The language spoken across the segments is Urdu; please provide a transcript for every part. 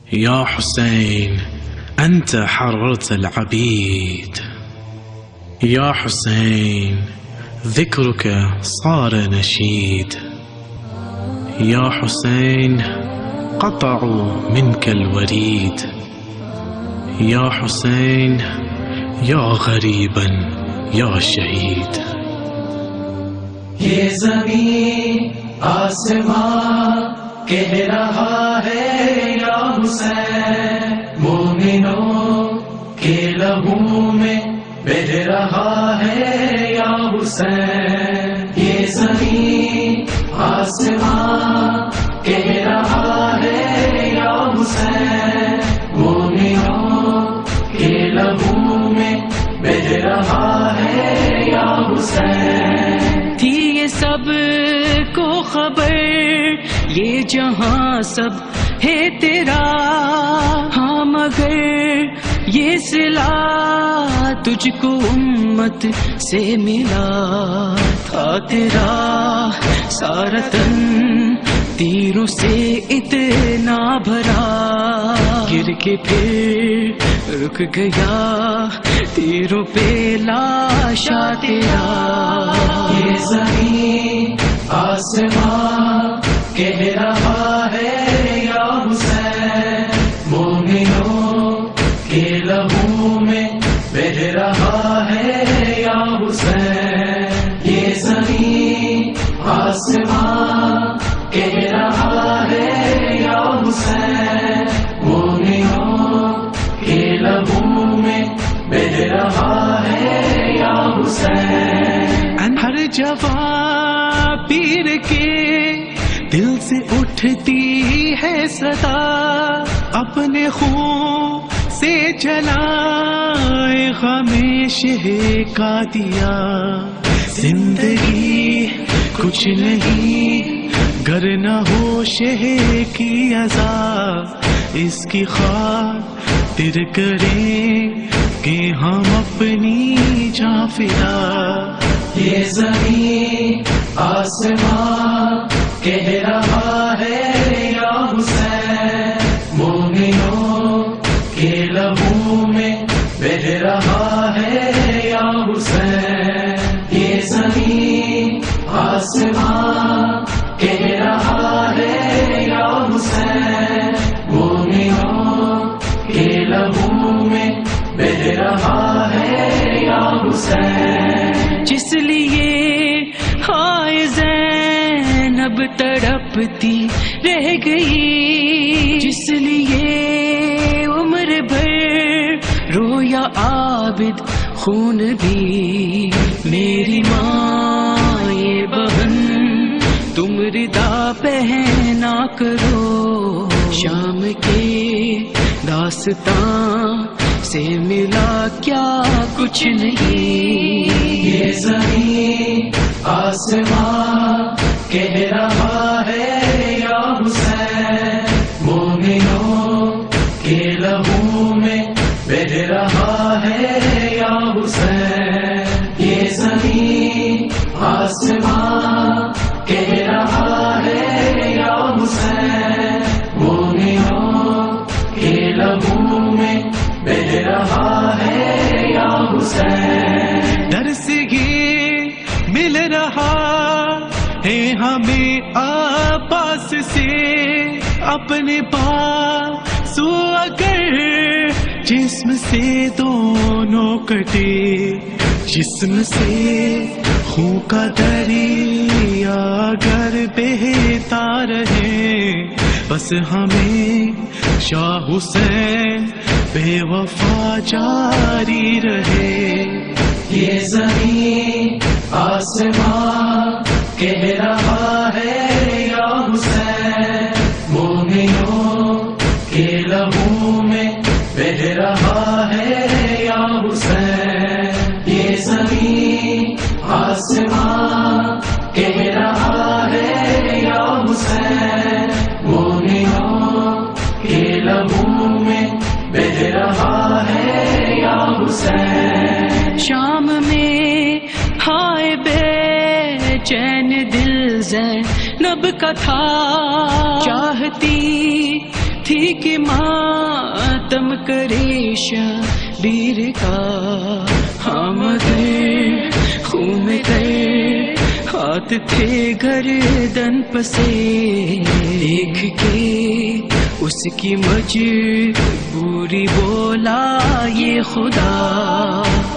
يا حسين أنت حررت العبيد. يا حسين ذكرك صار نشيد. يا حسين قطعوا منك الوريد. يا حسين يا غريبا يا شهيد. یہ زمین آسمان کہہ رہا ہے یا حسین، مومنوں کے لہو میں بہہ رہا ہے یا حسین. یہ زمین آسمان کہہ رہا ہے یا حسین، مومنوں کے لہو میں بہہ رہا ہے یا حسین. تھی یہ سب کو خبر یہ جہاں سب ہے تیرا، ہاں مگر یہ صلہ تجھ کو امت سے ملا تھا. تیرا سارا تن تیروں سے اتنا بھرا، گر کے پھر رک گیا تیروں پہ لاشا تیرا. یہ زمین آسمان کہہ رہا ہے یا حسین، مومنوں کے لہو میں بہہ رہا ہے یا حسین. یہ زمین آسمان کہہ رہا ہے یا حسین، مومنوں کے لہو میں بہہ رہا ہے یا حسین. ہر جوان پیر کے دل سے اٹھتی ہے صدا، اپنے خون سے جلائے غم شہ کا دیا. زندگی کچھ نہیں گر نہ ہو شہ کی عذاب، اس کی خاطر کریں کہ ہم اپنی جاں فدا. یہ زمین آسمان کہہ رہا ہے یا حسین، مومنوں کے لہو میں بہہ رہا ہے یا حسین. یہ زمین آسمان کہہ رہا ہے یا حسین، مومنوں کے لہو میں بہہ رہا ہے یا حسین. جس لیے ہائے زینب تڑپتی رہ گئی، جس لیے عمر بھر رویا عابد خون بھی. میری ماں یہ بہن تم ردا پہنا کرو، شام کے داستان سے ملا کیا کچھ نہیں. یہ زمین آسمان کہہ رہا ہے یا حسین، مومنوں کے لہو میں بہہ رہا ہے یا حسین. یہ زمین آسمان کہہ رہا ہے یا حسین، مومنوں کے لہو میں بہہ رہا ہے یا حسین. درس یہ مل رہا ہے ہمیں عباس سے، اپنے پاس اگر جسم سے دونوں کٹے، جسم سے خون کا دریا اگر بہتا رہے، بس ہمیں شاہ حسین بے وفا جاری رہے. یہ زمین آسمان کہہ رہا ہے یا حسین، مومنوں کے لہو میں بہہ رہا ہے یا حسین. یہ زمین آسمان کہہ رہا ہے یا حسین، مومنوں کے لہو میں بہہ رہا ہے یا حسین. شام میں ہائے بے چین دل زینب کا تھا، چاہتی تھی کہ ماتم کرے شبیر کا، ہاں مگر خون میں گئے ہاتھ تھے گردن پسے، دیکھ کے اس کی مجبوری بولا یہ خدا،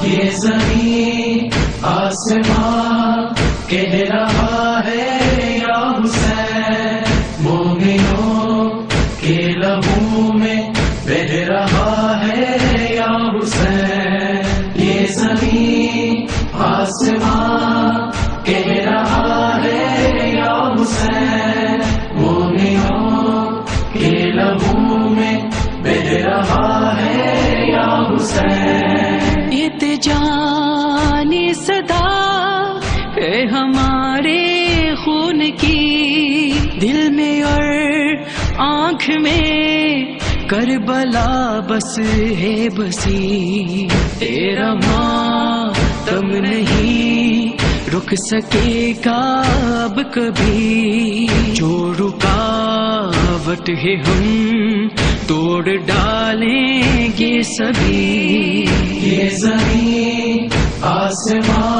یہ زمین آسمان کہہ رہا ہے یا حسین، مومنوں کے لہو میں بہہ رہا ہے یا حسین، یہ زمین آسمان کہہ رہا ہے یا حسین، مومنوں کے لہو میں بہہ رہا ہے یا حسین، یہ تجانی صدا ہے ہمارے خون کی، دل میں اور آنکھ میں کربلا بس ہے بسی، تیرا ماتم نہیں رک سکے گا اب کبھی، جو رکاوٹ ہے ہم توڑ ڈالیں گے سبھی، یہ زمین آسمان